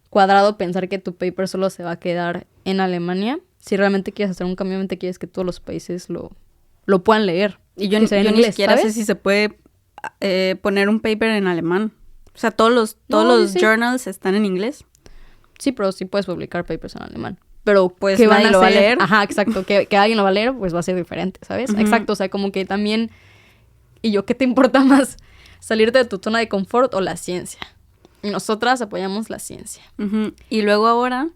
cuadrado pensar que tu paper solo se va a quedar en Alemania. Si realmente quieres hacer un cambio, realmente quieres que todos los países lo puedan leer. Y yo ni siquiera sé si se puede poner un paper en alemán. O sea, todos los journals están en inglés. Sí, pero sí puedes publicar papers en alemán. pero pues ¿qué van nadie a lo va a hacer? leer. Ajá, exacto, que alguien lo va a leer, pues va a ser diferente, ¿sabes? Ujú. Exacto, o sea, como que también, ¿y yo qué te importa más? ¿Salirte de tu zona de confort o la ciencia? Y nosotras apoyamos la ciencia. Ujú. Y luego ahora,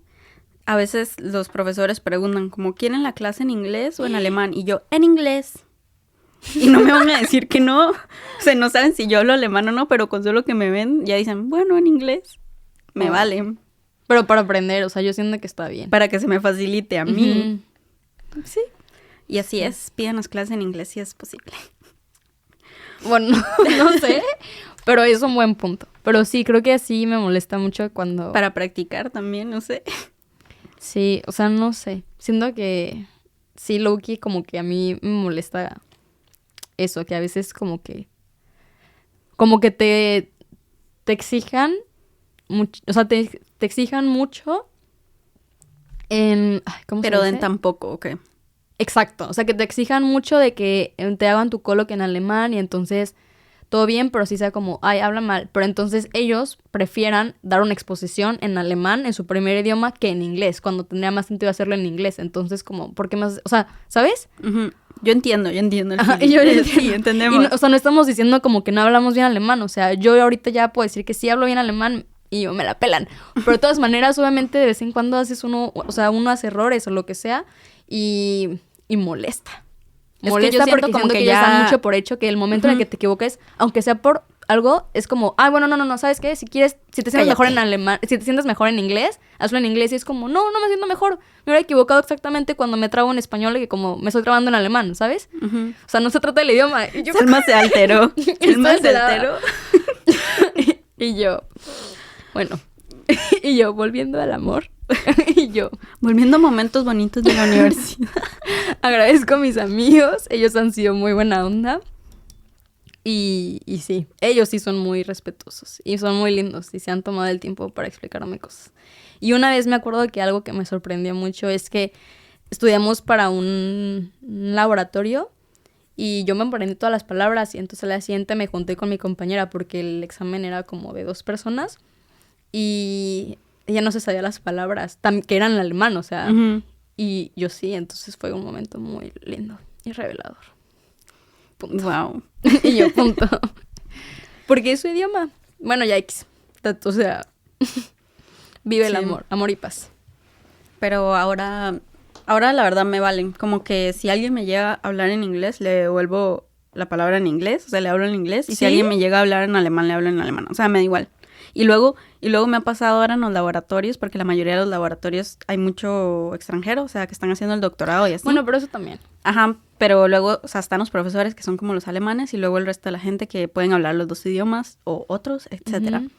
a veces los profesores preguntan, como, ¿quieren la clase en inglés o en alemán? Y yo, en inglés. Y no me van a decir que no. O sea, no saben si yo hablo alemán o no, pero con solo que me ven, ya dicen, bueno, en inglés. Me Oh. vale. Pero para aprender, o sea, yo siento que está bien. Para que se me facilite a mí. Ujú. Sí. Y así es, pídanos clase en inglés si es posible. Bueno, no sé, pero es un buen punto. Pero sí, creo que así me molesta mucho cuando... Para practicar también, no sé. Sí, o sea, no sé. Siento que sí, Loki, como que a mí me molesta eso, que a veces como que te exijan mucho, o sea, te exijan mucho en... ay, ¿cómo se Pero dice? den tampoco, ok. Exacto, o sea, que te exijan mucho de que te hagan tu coloquio en alemán y entonces todo bien, pero sí sea como, ay, habla mal. Pero entonces ellos prefieran dar una exposición en alemán, en su primer idioma, que en inglés, cuando tendría más sentido hacerlo en inglés. Entonces, como, ¿por qué más? O sea, ¿sabes? Ujú. Yo entiendo el Ajá, feeling. y yo Sí, entendemos. Y no, o sea, no estamos diciendo como que no hablamos bien alemán. O sea, yo ahorita ya puedo decir que sí hablo bien alemán y yo me la pelan. Pero de todas maneras, obviamente, de vez en cuando haces uno, o sea, uno hace errores o lo que sea y molesta. Es que Molesta yo siento porque como siento que que ellos dan ya- mucho por hecho que el momento en el Ujú. que te equivoques, aunque sea por algo, es como, ah, bueno, no, ¿sabes qué? Si quieres, si te sientes mejor en Cállate. alemán, si te sientes mejor en inglés, hazlo en inglés y es como, no me siento mejor. Me hubiera equivocado exactamente cuando me trabo en español y que como me estoy trabando en alemán, ¿sabes? Ujú. O sea, no se trata del idioma. Y yo, Salma se alteró. Salma se alterada. alteró. y yo, bueno, y yo, volviendo al amor, y yo, Volviendo a momentos bonitos de la universidad. agradezco a mis amigos, ellos han sido muy buena onda. Y sí, ellos sí son muy respetuosos y son muy lindos y se han tomado el tiempo para explicarme cosas. Y una vez me acuerdo que algo que me sorprendió mucho es que estudiamos para un laboratorio y yo me aprendí todas las palabras y entonces al día siguiente me junté con mi compañera porque el examen era como de 2 personas y ella no se sabía las palabras, que eran en alemán, o sea, Ujú. y yo sí, entonces fue un momento muy lindo y revelador. Punto. Wow. Y yo, punto. Porque es su idioma. Bueno, ya X. O sea, vive el Sí. amor y paz. Pero ahora la verdad me valen. Como que si alguien me llega a hablar en inglés, le devuelvo la palabra en inglés, o sea, le hablo en inglés. Y ¿Sí? si alguien me llega a hablar en alemán, le hablo en alemán. O sea, me da igual. Y luego me ha pasado ahora en los laboratorios, porque la mayoría de los laboratorios hay mucho extranjero, o sea, que están haciendo el doctorado y así. Bueno, pero eso también. Ajá, pero luego, o sea, están los profesores que son como los alemanes y luego el resto de la gente que pueden hablar los dos idiomas o otros, etcétera. Ujú.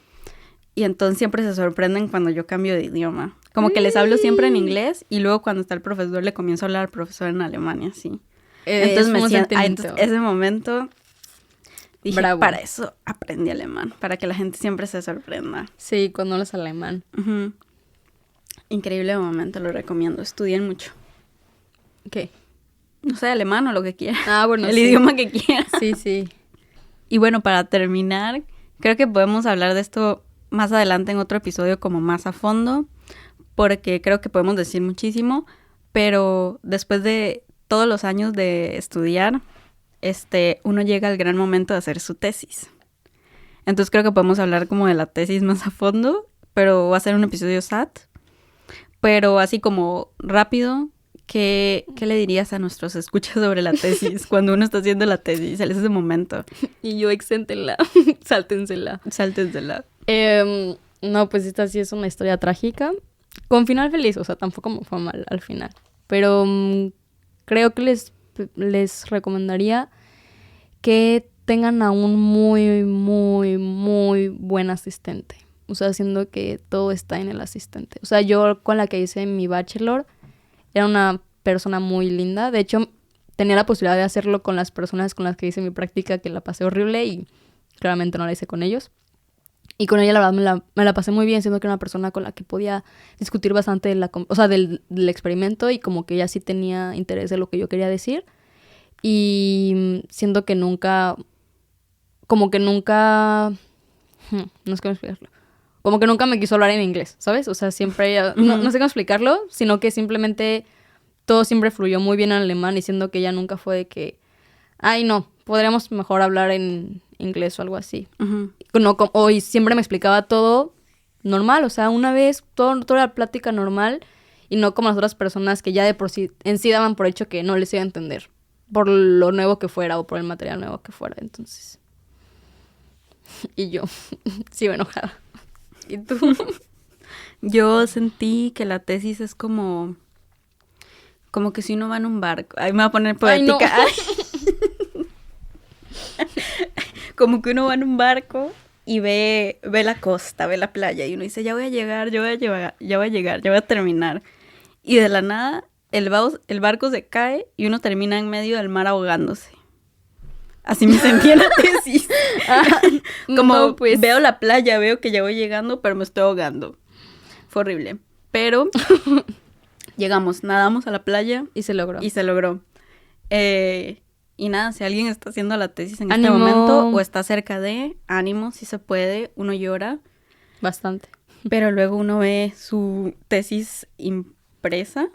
Y entonces siempre se sorprenden cuando yo cambio de idioma. Como que les hablo siempre en inglés y luego cuando está el profesor le comienzo a hablar al profesor en alemán y así. Entonces es un sentimiento. entonces, ese momento dije, Bravo. para eso aprendí alemán, para que la gente siempre se sorprenda. Sí, cuando hablas alemán. Ujú. Increíble momento, lo recomiendo. Estudien mucho. ¿Qué? No sé, alemán o lo que quieran. Ah, bueno, El sí. idioma que quieran. Sí, sí. Y bueno, para terminar, creo que podemos hablar de esto más adelante en otro episodio como más a fondo, porque creo que podemos decir muchísimo, pero después de todos los años de estudiar, uno llega al gran momento de hacer su tesis. Entonces creo que podemos hablar como de la tesis más a fondo, pero va a ser un episodio sad. Pero así como rápido, ¿qué le dirías a nuestros escuchas sobre la tesis cuando uno está haciendo la tesis? En ese momento. Y yo, exéntenla. Sáltensela. Sáltensela. No, pues esta sí es una historia trágica. Con final feliz, o sea, tampoco me fue mal al final. Pero creo que les recomendaría que tengan a un muy, muy, muy buen asistente. O sea, siendo que todo está en el asistente. O sea, yo con la que hice mi bachelor era una persona muy linda. De hecho, tenía la posibilidad de hacerlo con las personas con las que hice mi práctica, que la pasé horrible y claramente no la hice con ellos. Y con ella, la verdad, me la pasé muy bien, siendo que era una persona con la que podía discutir bastante del experimento y como que ella sí tenía interés de lo que yo quería decir. Y siento que nunca, no sé cómo explicarlo. como que nunca me quiso hablar en inglés, ¿sabes? O sea, siempre ella, no sé cómo explicarlo, sino que simplemente todo siempre fluyó muy bien en alemán, diciendo que ella nunca fue de que, ay, no, podríamos mejor hablar en inglés o algo así. No, y siempre me explicaba todo normal, o sea, una vez, toda la plática normal, y no como las otras personas que ya de por sí, en sí daban por hecho que no les iba a entender, por lo nuevo que fuera o por el material nuevo que fuera, entonces. Y yo, sigo enojada. ¿Y tú? Yo sentí que la tesis es como que si uno va en un barco. Ay, me voy a poner poética. Ay, no. Como que uno va en un barco y ve la costa, ve la playa, y uno dice, ya voy a llegar, ya voy a terminar. Y de la nada, el barco se cae y uno termina en medio del mar ahogándose. Así me sentí en la tesis. Como no, pues. veo la playa, veo que ya voy llegando, pero me estoy ahogando. Fue horrible. Pero llegamos, nadamos a la playa. Y se logró. Y nada, si alguien está haciendo la tesis en ¡Ánimo! este momento o está cerca de, ánimo, si se puede, uno llora. Bastante. Pero luego uno ve su tesis impresa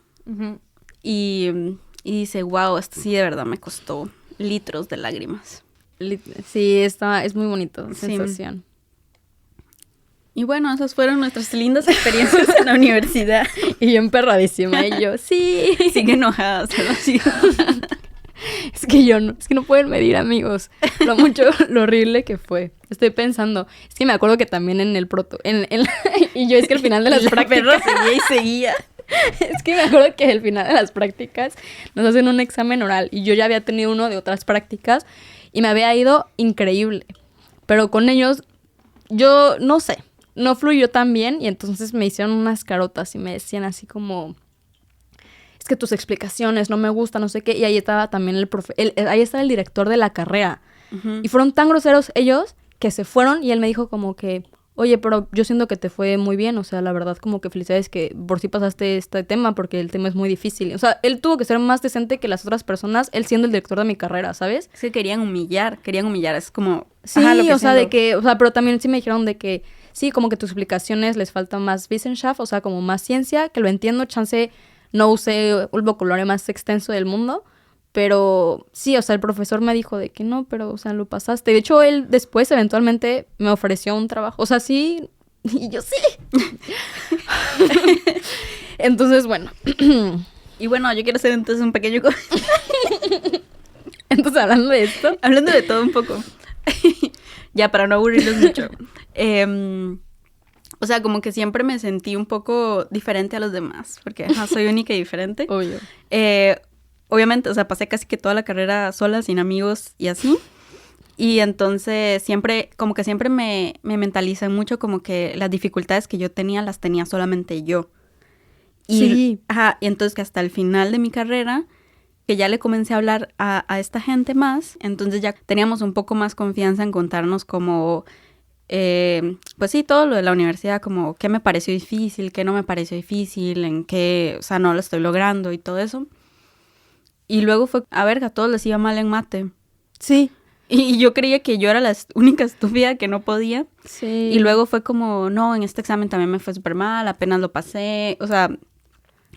y dice, wow, esto sí de verdad me costó litros de lágrimas. Sí, es muy bonito, sensación. Y bueno, esas fueron nuestras lindas experiencias en la universidad. Y yo emperradísima, y yo, sí. Sigue enojada, solo sigo. Es que no pueden medir, amigos, lo horrible que fue. Estoy pensando, es que me acuerdo que también en el y yo es que al final de las prácticas seguía. Es que me acuerdo que al final de las prácticas nos hacen un examen oral y yo ya había tenido uno de otras prácticas y me había ido increíble. Pero con ellos, yo no sé, no fluyó tan bien y entonces me hicieron unas carotas y me decían así como, es que tus explicaciones no me gustan, no sé qué. Y ahí estaba también ahí estaba el director de la carrera. Y fueron tan groseros ellos que se fueron y él me dijo como que, oye, pero yo siento que te fue muy bien, o sea, la verdad como que felicidades que por sí pasaste este tema porque el tema es muy difícil. O sea, él tuvo que ser más decente que las otras personas, él siendo el director de mi carrera, ¿sabes? Es que querían humillar, es como... Sí, o sea, pero también sí me dijeron de que sí, como que tus explicaciones les falta más Wissenschaft, o sea, como más ciencia, que lo entiendo, chance no usé el vocabulario más extenso del mundo, pero sí, o sea, el profesor me dijo de que no, pero, o sea, lo pasaste. De hecho, él después eventualmente me ofreció un trabajo. O sea, sí, y yo sí. Entonces, bueno. Y bueno, yo quiero hacer entonces un pequeño... Entonces, hablando de esto. Hablando de todo un poco. Ya, para no aburrirlos mucho. O sea, como que siempre me sentí un poco diferente a los demás, porque soy única y diferente. Obvio. Obviamente, o sea, pasé casi que toda la carrera sola, sin amigos y así. Y entonces siempre me mentalizan mucho como que las dificultades que yo tenía las tenía solamente yo. Y, sí. Y entonces que hasta el final de mi carrera, que ya le comencé a hablar a esta gente más, entonces ya teníamos un poco más confianza en contarnos como... pues sí, todo lo de la universidad, como qué me pareció difícil, qué no me pareció difícil, en qué, o sea, no lo estoy logrando y todo eso. Y luego fue, a todos les iba mal en mate. Sí. Y yo creía que yo era la única estúpida que no podía. Sí. Y luego fue como, no, en este examen también me fue súper mal, apenas lo pasé. O sea,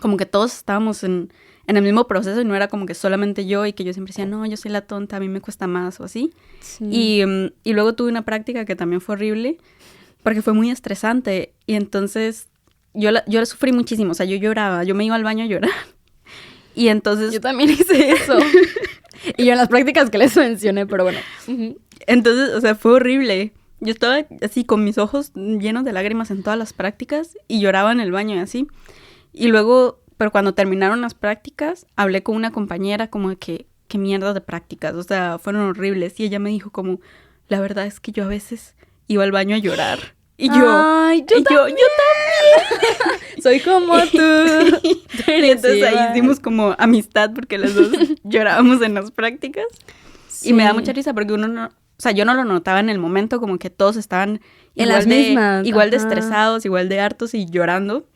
como que todos estábamos en el mismo proceso y no era como que solamente yo y que yo siempre decía, no, yo soy la tonta, a mí me cuesta más o así. Sí. Y luego tuve una práctica que también fue horrible porque fue muy estresante y entonces yo la sufrí muchísimo, o sea, yo lloraba, yo me iba al baño a llorar y entonces... Yo también hice eso. Y yo en las prácticas que les mencioné, pero bueno. Entonces, o sea, fue horrible. Yo estaba así con mis ojos llenos de lágrimas en todas las prácticas y lloraba en el baño y así. Y luego... Pero cuando terminaron las prácticas, hablé con una compañera como de que, qué mierda de prácticas, o sea, fueron horribles. Y ella me dijo como, la verdad es que yo a veces iba al baño a llorar. Y yo, ay, yo también. Soy como tú. Y entonces ahí hicimos como amistad porque las dos llorábamos en las prácticas. Sí. Y me da mucha risa porque uno no... O sea, yo no lo notaba en el momento, como que todos estaban en las mismas. Igual de estresados, igual de hartos y llorando.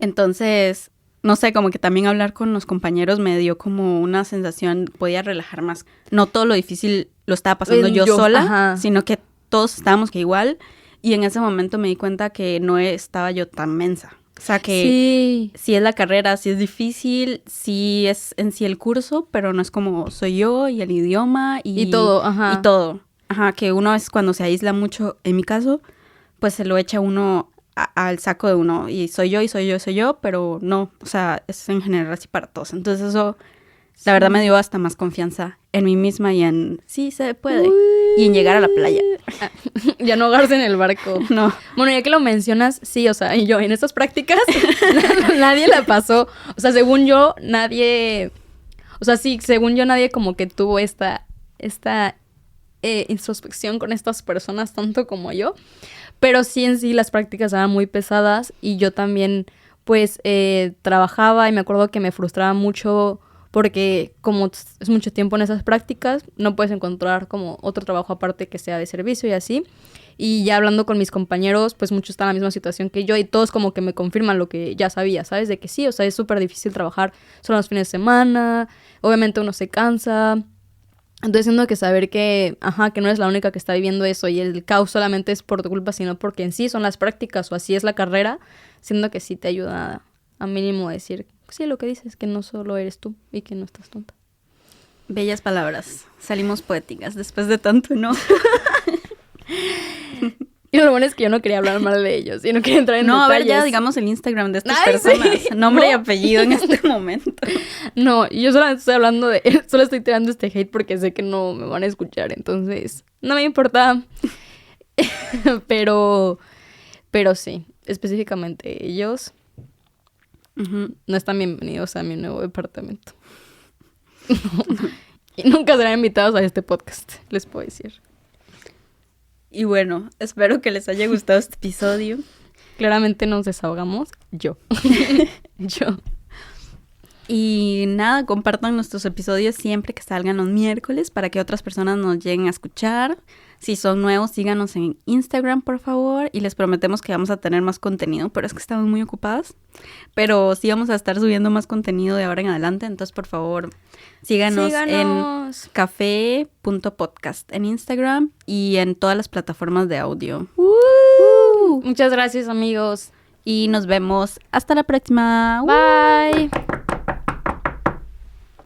Entonces, no sé, como que también hablar con los compañeros me dio como una sensación, podía relajar más. No todo lo difícil lo estaba pasando yo sola, sino que todos estábamos que igual. Y en ese momento me di cuenta que no estaba yo tan mensa. O sea, que sí es la carrera, sí es difícil, sí es en sí el curso, pero no es como soy yo y el idioma y todo, ajá. Y todo. Ajá, que uno es cuando se aísla mucho, en mi caso, pues se lo echa uno al saco de uno. Y soy yo, pero no. O sea, es en general así para todos. Entonces eso, la verdad, me dio hasta más confianza en mí misma y en sí se puede. Y en llegar a la playa. Ya no ahogarse en el barco. No. Bueno, ya que lo mencionas, sí, o sea, yo en estas prácticas nadie la pasó. O sea, según yo, nadie... O sea, sí, según yo, nadie como que tuvo esta introspección con estas personas tanto como yo. Pero sí, en sí, las prácticas eran muy pesadas y yo también, pues, trabajaba y me acuerdo que me frustraba mucho porque como es mucho tiempo en esas prácticas, no puedes encontrar como otro trabajo aparte que sea de servicio y así. Y ya hablando con mis compañeros, pues muchos están en la misma situación que yo y todos como que me confirman lo que ya sabía, ¿sabes? De que sí, o sea, es súper difícil trabajar solo los fines de semana, obviamente uno se cansa. Entonces siento que saber que, que no eres la única que está viviendo eso y el caos solamente es por tu culpa, sino porque en sí son las prácticas o así es la carrera, siento que sí te ayuda a mínimo decir, sí, lo que dices, que no solo eres tú y que no estás tonta. Bellas palabras. Salimos poéticas después de tanto, ¿no? Y lo bueno es que yo no quería hablar mal de ellos, y no quería entrar en detalles. No, a ver, ya digamos el Instagram de estas personas. Sí. Nombre y apellido en este momento. No, yo solamente estoy hablando de... Solo estoy tirando este hate porque sé que no me van a escuchar, entonces no me importa. pero sí, específicamente ellos no están bienvenidos a mi nuevo departamento. Y nunca serán invitados a este podcast, les puedo decir. Y bueno, espero que les haya gustado este episodio. Claramente nos desahogamos. Yo. Y nada, compartan nuestros episodios siempre que salgan los miércoles para que otras personas nos lleguen a escuchar. Si son nuevos, síganos en Instagram, por favor. Y les prometemos que vamos a tener más contenido, pero es que estamos muy ocupadas. Pero sí vamos a estar subiendo más contenido de ahora en adelante. Entonces, por favor, síganos. En café.podcast en Instagram y en todas las plataformas de audio. Muchas gracias, amigos. Y nos vemos hasta la próxima. Bye.